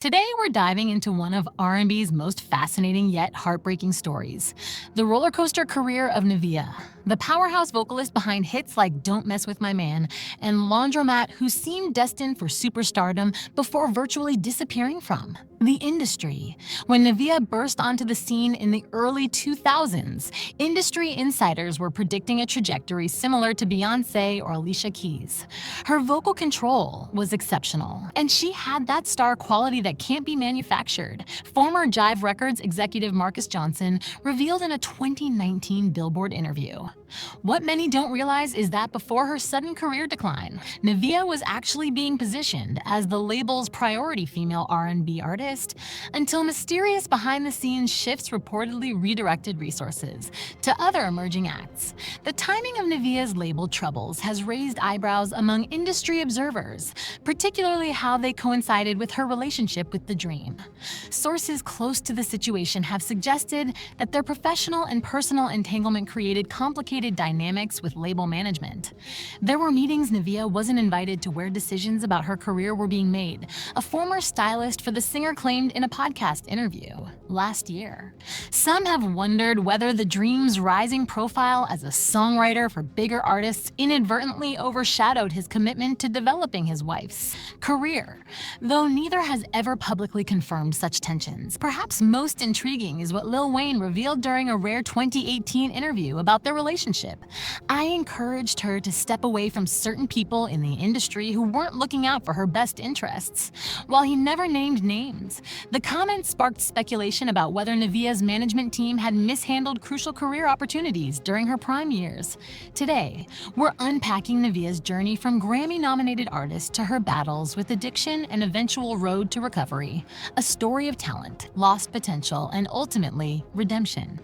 Today, we're diving into one of R&B's most fascinating yet heartbreaking stories, the roller coaster career of Nivea, the powerhouse vocalist behind hits like Don't Mess With My Man and Laundromat, who seemed destined for superstardom before virtually disappearing from the industry. When Nivea burst onto the scene in the early 2000s, industry insiders were predicting a trajectory similar to Beyoncé or Alicia Keys. Her vocal control was exceptional, and she had that star quality that can't be manufactured. Former Jive Records executive Marcus Johnson revealed in a 2019 Billboard interview. What many don't realize is that before her sudden career decline, Nivea was actually being positioned as the label's priority female R&B artist until mysterious behind-the-scenes shifts reportedly redirected resources to other emerging acts. The timing of Nivea's label troubles has raised eyebrows among industry observers, particularly how they coincided with her relationship with The-Dream. Sources close to the situation have suggested that their professional and personal entanglement created complicated dynamics with label management. There were meetings Nivea wasn't invited to where decisions about her career were being made, a former stylist for the singer claimed in a podcast interview last year. Some have wondered whether The-Dream's rising profile as a songwriter for bigger artists inadvertently overshadowed his commitment to developing his wife's career, though neither has ever publicly confirmed such tensions. Perhaps most intriguing is what Lil Wayne revealed during a rare 2018 interview about their relationship. "I encouraged her to step away from certain people in the industry who weren't looking out for her best interests." While he never named names, the comment sparked speculation about whether Nivea's management team had mishandled crucial career opportunities during her prime years. Today, we're unpacking Nivea's journey from Grammy-nominated artist to her battles with addiction and eventual road to recovery, a story of talent, lost potential, and ultimately, redemption.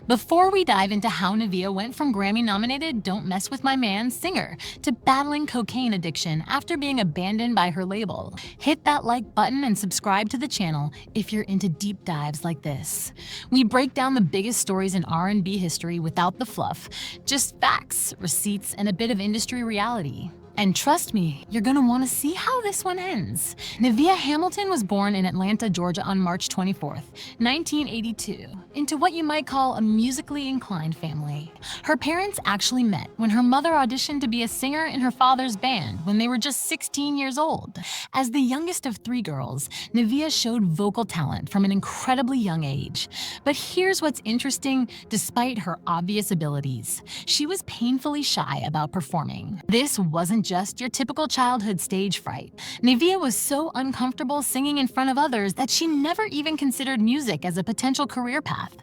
Before we dive into how Nivea went from Grammy-nominated Don't Mess With My Man singer to battling cocaine addiction after being abandoned by her label, hit that like button and subscribe to the channel if you're into deep dives like this. We break down the biggest stories in R&B history without the fluff, just facts, receipts, and a bit of industry reality. And trust me, you're gonna wanna see how this one ends. Nivea Hamilton was born in Atlanta, Georgia on March 24th, 1982, into what you might call a musically inclined family. Her parents actually met when her mother auditioned to be a singer in her father's band when they were just 16 years old. As the youngest of three girls, Nivea showed vocal talent from an incredibly young age. But here's what's interesting: despite her obvious abilities, she was painfully shy about performing. This wasn't just your typical childhood stage fright. Nivea was so uncomfortable singing in front of others that she never even considered music as a potential career path.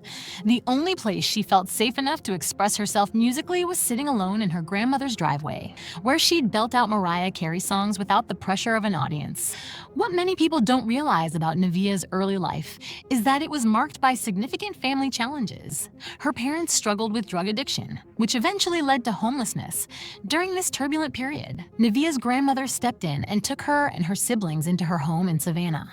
The only place she felt safe enough to express herself musically was sitting alone in her grandmother's driveway, where she'd belt out Mariah Carey songs without the pressure of an audience. What many people don't realize about Nivea's early life is that it was marked by significant family challenges. Her parents struggled with drug addiction, which eventually led to homelessness. During this turbulent period, Nivea's grandmother stepped in and took her and her siblings into her home in Savannah.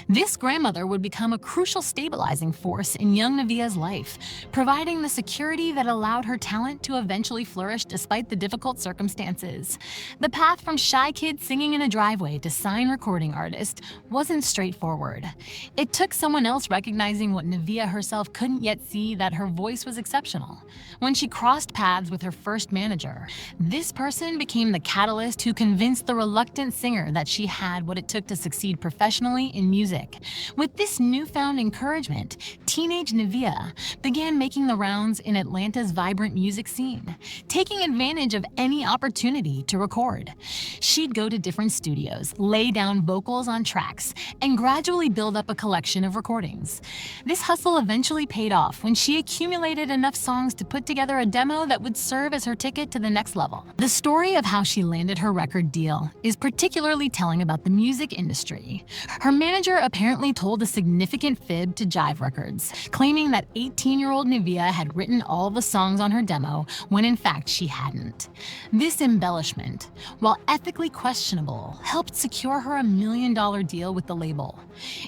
This grandmother would become a crucial stabilizing force in young Nivea's life, providing the security that allowed her talent to eventually flourish despite the difficult circumstances. The path from shy kid singing in a driveway to sign recording artist wasn't straightforward. It took someone else recognizing what Nivea herself couldn't yet see, that her voice was exceptional. When she crossed paths with her first manager, this person became the catalyst who convinced the reluctant singer that she had what it took to succeed professionally in music. With this newfound encouragement, teenage Nivea began making the rounds in Atlanta's vibrant music scene, taking advantage of any opportunity to record. She'd go to different studios, lay down vocals on tracks, and gradually build up a collection of recordings. This hustle eventually paid off when she accumulated enough songs to put together a demo that would serve as her ticket to the next level. The story of how she landed her record deal is particularly telling about the music industry. Her manager apparently told a significant fib to Jive Records, claims, claiming that 18-year-old Nivea had written all the songs on her demo when in fact she hadn't. This embellishment, while ethically questionable, helped secure her a $1 million deal with the label.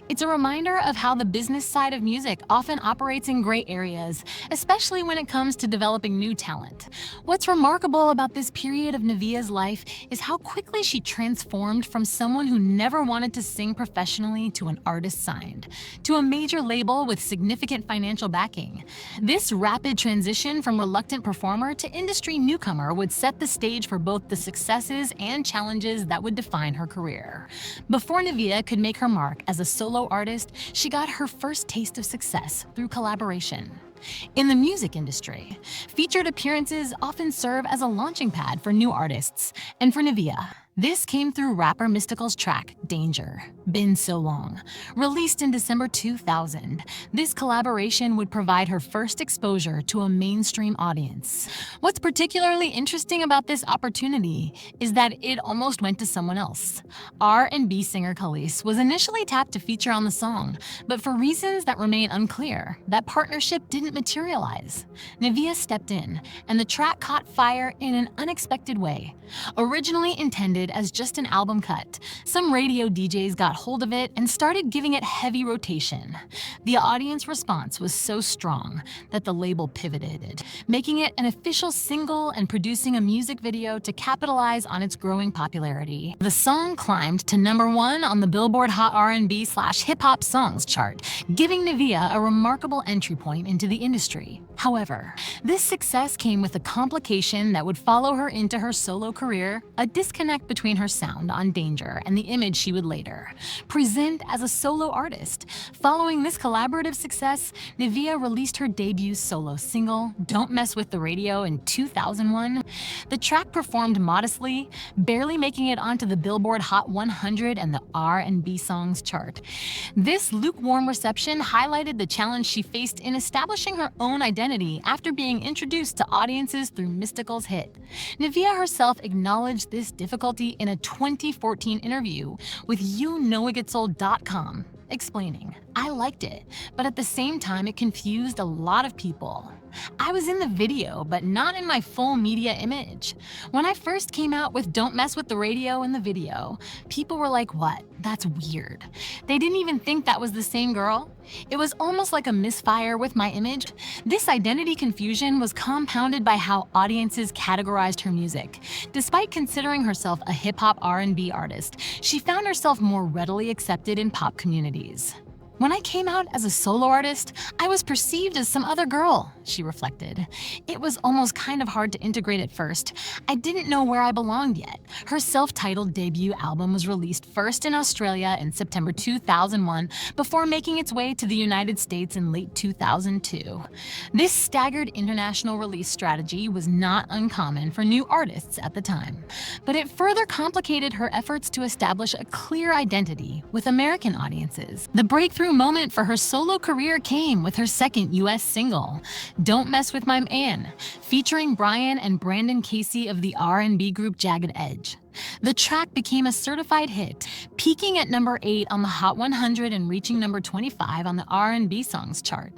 It's a reminder of how the business side of music often operates in gray areas, especially when it comes to developing new talent. What's remarkable about this period of Nivea's life is how quickly she transformed from someone who never wanted to sing professionally to an artist signed, to a major label with significant financial backing. This rapid transition from reluctant performer to industry newcomer would set the stage for both the successes and challenges that would define her career. Before Nivea could make her mark as a solo artist, she got her first taste of success through collaboration. In the music industry, featured appearances often serve as a launching pad for new artists, and for Nivea, this came through rapper Mystikal's track, Danger, Been So Long. Released in December 2000, this collaboration would provide her first exposure to a mainstream audience. What's particularly interesting about this opportunity is that it almost went to someone else. R&B singer Khalees was initially tapped to feature on the song, but for reasons that remain unclear, that partnership didn't materialize. Nivea stepped in, and the track caught fire in an unexpected way. Originally intended as just an album cut, some radio DJs got hold of it and started giving it heavy rotation. The audience response was so strong that the label pivoted, making it an official single and producing a music video to capitalize on its growing popularity. The song climbed to #1 on the Billboard Hot R&B/Hip Hop Songs chart, giving Nivea a remarkable entry point into the industry. However, this success came with a complication that would follow her into her solo career, a disconnect between her sound on Danger and the image she would later present as a solo artist. Following this collaborative success, Nivea released her debut solo single, Don't Mess With The Radio, in 2001. The track performed modestly, barely making it onto the Billboard Hot 100 and the R&B Songs chart. This lukewarm reception highlighted the challenge she faced in establishing her own identity after being introduced to audiences through Mystikal's hit. Nivea herself acknowledged this difficulty in a 2014 interview with YouKnowItGetsOld.com, explaining, "I liked it, but at the same time it confused a lot of people. I was in the video, but not in my full media image. When I first came out with Don't Mess With The Radio in the video, people were like, what? That's weird. They didn't even think that was the same girl. It was almost like a misfire with my image." This identity confusion was compounded by how audiences categorized her music. Despite considering herself a hip-hop R&B artist, she found herself more readily accepted in pop communities. "When I came out as a solo artist, I was perceived as some other girl," she reflected. "It was almost kind of hard to integrate at first. I didn't know where I belonged yet." Her self-titled debut album was released first in Australia in September 2001 before making its way to the United States in late 2002. This staggered international release strategy was not uncommon for new artists at the time, but it further complicated her efforts to establish a clear identity with American audiences. The breakthrough moment for her solo career came with her second US single, Don't Mess With My Man, featuring Brian and Brandon Casey of the R&B group Jagged Edge. The track became a certified hit, peaking at #8 on the Hot 100 and reaching #25 on the R&B Songs chart.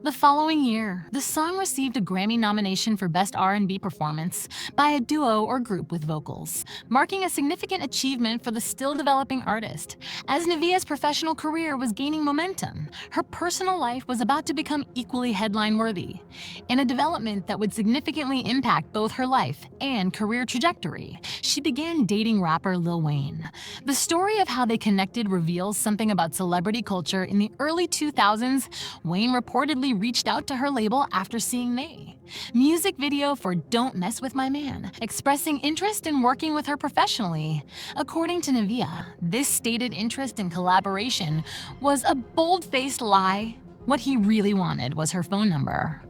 The following year, the song received a Grammy nomination for Best R&B Performance by a duo or group with vocals, marking a significant achievement for the still-developing artist. As Nivea's professional career was gaining momentum, her personal life was about to become equally headline-worthy, in a development that would significantly impact both her life and career trajectory. She began dating rapper Lil Wayne. The story of how they connected reveals something about celebrity culture. In the early 2000s, Wayne reportedly reached out to her label after seeing May music video for Don't Mess With My Man, expressing interest in working with her professionally. According to Nivea, this stated interest in collaboration was a bold-faced lie. What he really wanted was her phone number.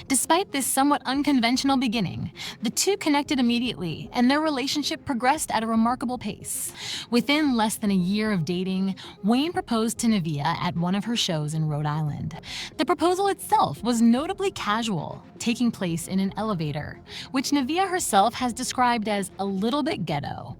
Despite this somewhat unconventional beginning, the two connected immediately, and their relationship progressed at a remarkable pace. Within less than a year of dating, Wayne proposed to Nivea at one of her shows in Rhode Island. The proposal itself was notably casual, taking place in an elevator, which Nivea herself has described as a little bit ghetto.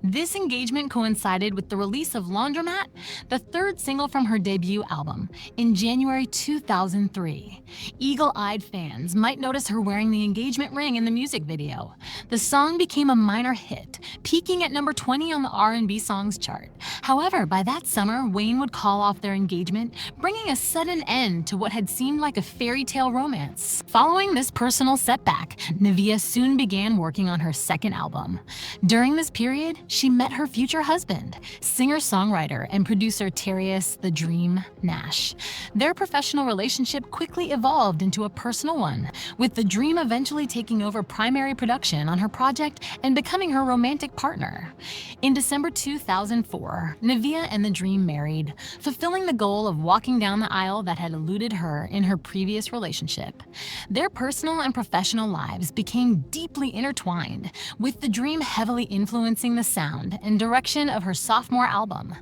This engagement coincided with the release of Laundromat, the third single from her debut album, in January 2003. Eagle-eyed fans might notice her wearing the engagement ring in the music video. The song became a minor hit, peaking at number 20 on the R&B songs chart. However, by that summer, Wayne would call off their engagement, bringing a sudden end to what had seemed like a fairy tale romance. Following this personal setback, Nivea soon began working on her second album. During this period, she met her future husband, singer-songwriter and producer The-Dream Nash. Their professional relationship quickly evolved into a personal one, with The-Dream eventually taking over primary production on her project and becoming her romantic partner. In December 2004, Nivea and The-Dream married, fulfilling the goal of walking down the aisle that had eluded her in her previous relationship. Their personal and professional lives became deeply intertwined, with The-Dream heavily influencing the sound and direction of her sophomore album.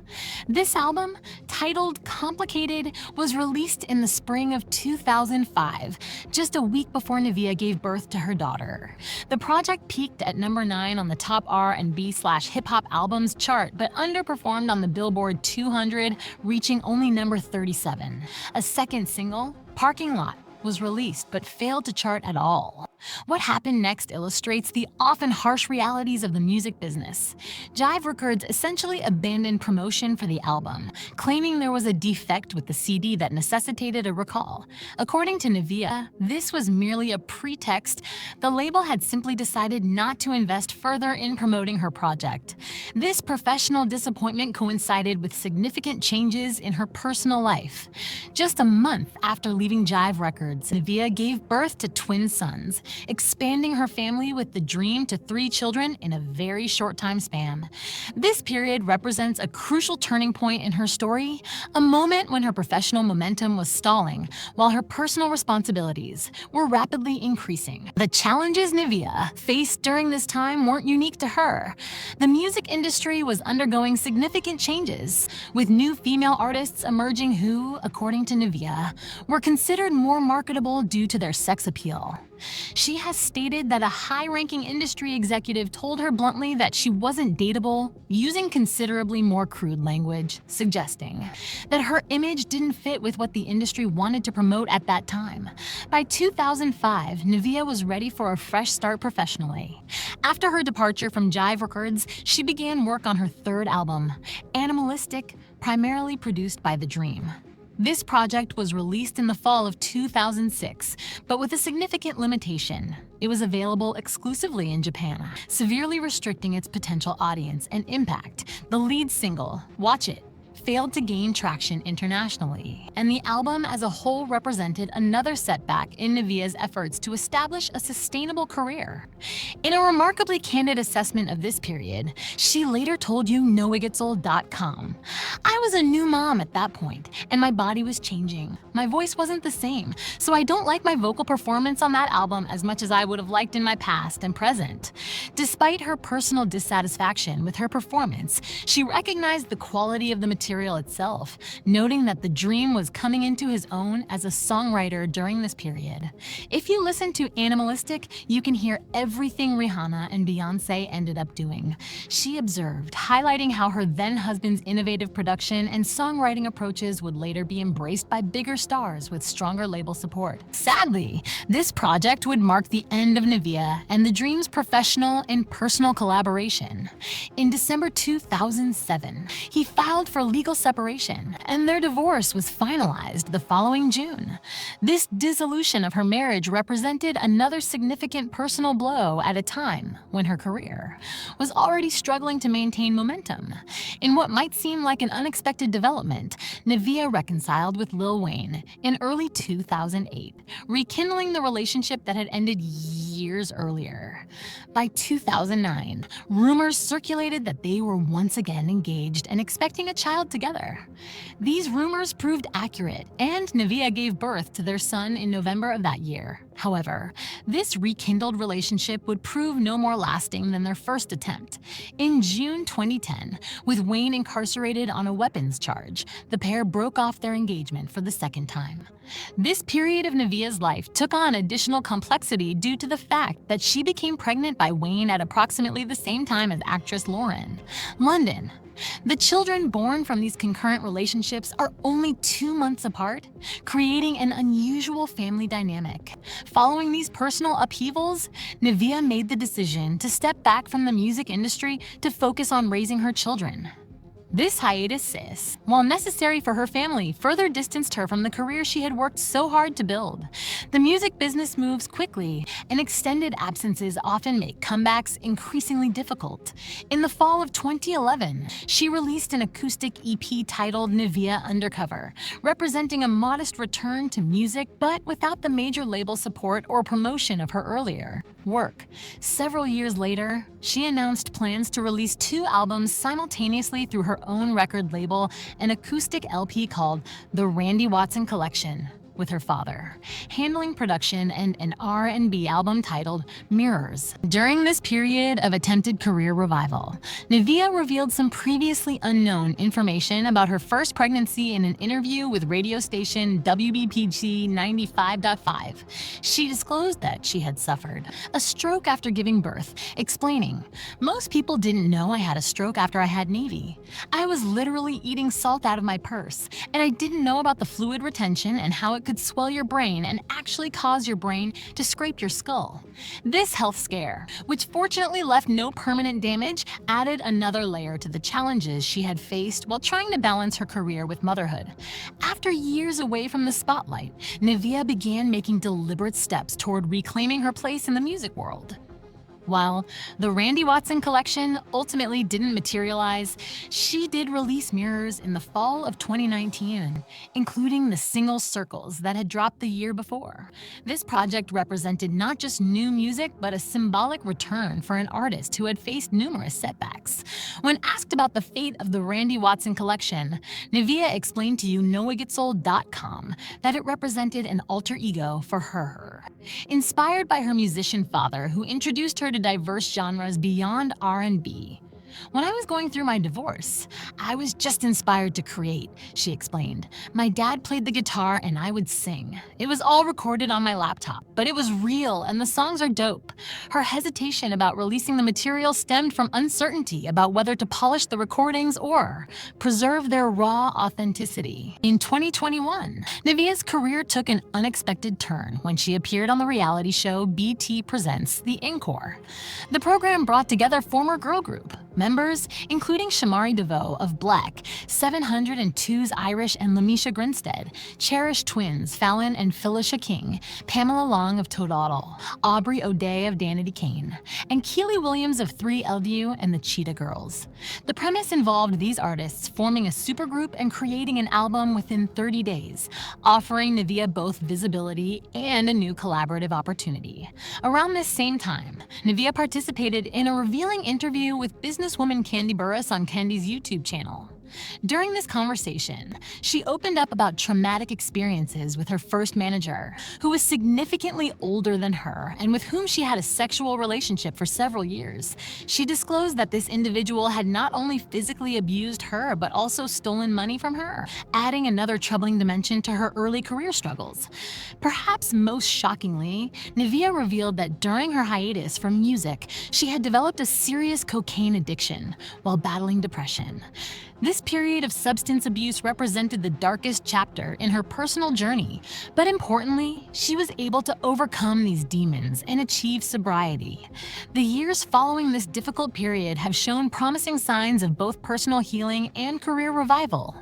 This album, titled Complicated, was released in the spring of 2005, just a week before Nivea gave birth to her daughter. The project peaked at number 9 on the top R&B/hip-hop albums chart, but underperformed on the Billboard 200, reaching only number 37. A second single, Parking Lot, was released but failed to chart at all. What happened next illustrates the often harsh realities of the music business. Jive Records essentially abandoned promotion for the album, claiming there was a defect with the CD that necessitated a recall. According to Nivea, this was merely a pretext. The label had simply decided not to invest further in promoting her project. This professional disappointment coincided with significant changes in her personal life. Just a month after leaving Jive Records, Nivea gave birth to twin sons, expanding her family with The-Dream to 3 children in a very short time span. This period represents a crucial turning point in her story, a moment when her professional momentum was stalling while her personal responsibilities were rapidly increasing. The challenges Nivea faced during this time weren't unique to her. The music industry was undergoing significant changes, with new female artists emerging who, according to Nivea, were considered more marketable due to their sex appeal. She has stated that a high-ranking industry executive told her bluntly that she wasn't dateable, using considerably more crude language, suggesting that her image didn't fit with what the industry wanted to promote at that time. By 2005, Nivea was ready for a fresh start professionally. After her departure from Jive Records, she began work on her third album, Animalistic, primarily produced by The-Dream. This project was released in the fall of 2006, but with a significant limitation. It was available exclusively in Japan, severely restricting its potential audience and impact. The lead single, Watch It, failed to gain traction internationally, and the album as a whole represented another setback in Nivea's efforts to establish a sustainable career. In a remarkably candid assessment of this period, she later told knowitgetsold.com, "I was a new mom at that point, and my body was changing. My voice wasn't the same, so I don't like my vocal performance on that album as much as I would have liked in my past and present." Despite her personal dissatisfaction with her performance, she recognized the quality of the material itself, noting that The-Dream was coming into his own as a songwriter during this period. If you listen to Animalistic, you can hear everything Rihanna and Beyoncé ended up doing. She observed, highlighting how her then-husband's innovative production and songwriting approaches would later be embraced by bigger stars with stronger label support. Sadly, this project would mark the end of Nivea and The-Dream's professional and personal collaboration. In December 2007, he filed for legal separation, and their divorce was finalized the following June. This dissolution of her marriage represented another significant personal blow at a time when her career was already struggling to maintain momentum. In what might seem like an unexpected development, Nivea reconciled with Lil Wayne in early 2008, rekindling the relationship that had ended years earlier. By 2009, rumors circulated that they were once again engaged and expecting a child together. These rumors proved accurate, and Nivea gave birth to their son in November of that year. However, this rekindled relationship would prove no more lasting than their first attempt. In June 2010, with Wayne incarcerated on a weapons charge, the pair broke off their engagement for the second time. This period of Nivea's life took on additional complexity due to the fact that she became pregnant by Wayne at approximately the same time as actress Lauren. London. The children born from these concurrent relationships are only 2 months apart, creating an unusual family dynamic. Following these personal upheavals, Nivea made the decision to step back from the music industry to focus on raising her children. This hiatus, while necessary for her family, further distanced her from the career she had worked so hard to build. The music business moves quickly, and extended absences often make comebacks increasingly difficult. In the fall of 2011, she released an acoustic EP titled Nivea Undercover, representing a modest return to music but without the major label support or promotion of her earlier work. Several years later, she announced plans to release 2 albums simultaneously through her own record label, an acoustic LP called The Randy Watson Collection, with her father, handling production, and an R&B album titled Mirrors. During this period of attempted career revival, Nivea revealed some previously unknown information about her first pregnancy in an interview with radio station WBPG 95.5. She disclosed that she had suffered a stroke after giving birth, explaining, "Most people didn't know I had a stroke after I had Navy. I was literally eating salt out of my purse, and I didn't know about the fluid retention and how it could swell your brain and actually cause your brain to scrape your skull." This health scare, which fortunately left no permanent damage, added another layer to the challenges she had faced while trying to balance her career with motherhood. After years away from the spotlight, Nivea began making deliberate steps toward reclaiming her place in the music world. While the Randy Watson collection ultimately didn't materialize, she did release Mirrors in the fall of 2019, including the single Circles that had dropped the year before. This project represented not just new music, but a symbolic return for an artist who had faced numerous setbacks. When asked about the fate of the Randy Watson collection, Nivea explained to knowitgetsold.com that it represented an alter ego for her. Inspired by her musician father, who introduced her to diverse genres beyond R&B. "When I was going through my divorce, I was just inspired to create," she explained. "My dad played the guitar and I would sing. It was all recorded on my laptop, but it was real and the songs are dope." Her hesitation about releasing the material stemmed from uncertainty about whether to polish the recordings or preserve their raw authenticity. In 2021, Nivea's career took an unexpected turn when she appeared on the reality show BT Presents The Encore. The program brought together former girl group members, including Shamari DeVoe of Black, 702's Irish and Lamisha Grinstead, Cherished Twins, Fallon and Phyllisha King, Pamela Long of Toadle, Aubrey O'Day of Danity Kane, and Keely Williams of 3LU and the Cheetah Girls. The premise involved these artists forming a supergroup and creating an album within 30 days, offering Nivea both visibility and a new collaborative opportunity. Around this same time, Nivea participated in a revealing interview with businesswoman Candy Burris on Candy's YouTube channel. During this conversation, she opened up about traumatic experiences with her first manager, who was significantly older than her and with whom she had a sexual relationship for several years. She disclosed that this individual had not only physically abused her, but also stolen money from her, adding another troubling dimension to her early career struggles. Perhaps most shockingly, Nivea revealed that during her hiatus from music, she had developed a serious cocaine addiction while battling depression. This period of substance abuse represented the darkest chapter in her personal journey, but importantly, she was able to overcome these demons and achieve sobriety. The years following this difficult period have shown promising signs of both personal healing and career revival.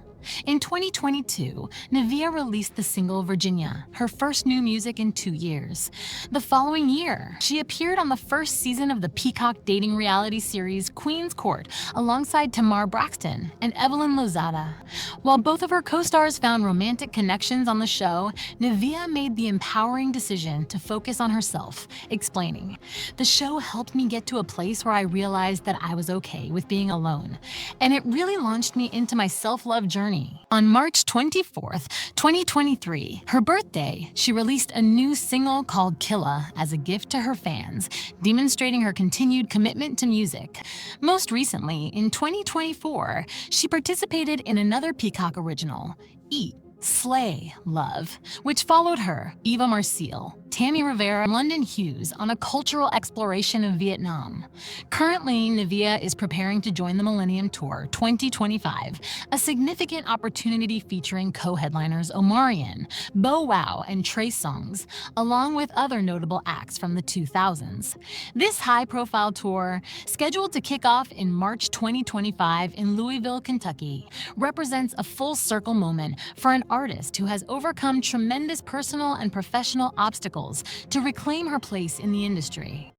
In 2022, Nivea released the single Virginia, her first new music in 2 years. The following year, she appeared on the first season of the Peacock dating reality series Queen's Court alongside Tamar Braxton and Evelyn Lozada. While both of her co-stars found romantic connections on the show, Nivea made the empowering decision to focus on herself, explaining, "The show helped me get to a place where I realized that I was okay with being alone, and it really launched me into my self-love journey journey. On March 24th, 2023, her birthday, she released a new single called Killa as a gift to her fans, demonstrating her continued commitment to music. Most recently, in 2024, she participated in another Peacock original, Eat, Slay, Love, which followed her, Eva Marcille, Tammy Rivera, and London Hughes on a cultural exploration of Vietnam. Currently, Nivea is preparing to join the Millennium Tour 2025, a significant opportunity featuring co-headliners Omarion, Bow Wow, and Trey Songz, along with other notable acts from the 2000s. This high-profile tour, scheduled to kick off in March 2025 in Louisville, Kentucky, represents a full-circle moment for an artist who has overcome tremendous personal and professional obstacles to reclaim her place in the industry.